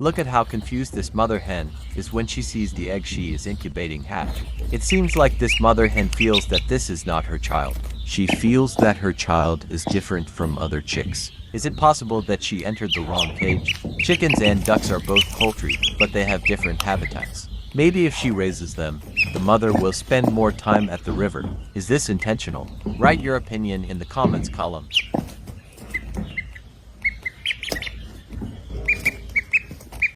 Look at how confused this mother hen is when she sees the egg she is incubating hatch. It seems like this mother hen feels that this is not her child. She feels that her child is different from other chicks. Is it possible that she entered the wrong cage? Chickens and ducks are both poultry, but they have different habitats. Maybe if she raises them, the mother will spend more time at the river. Is this intentional? Write your opinion in the comments column.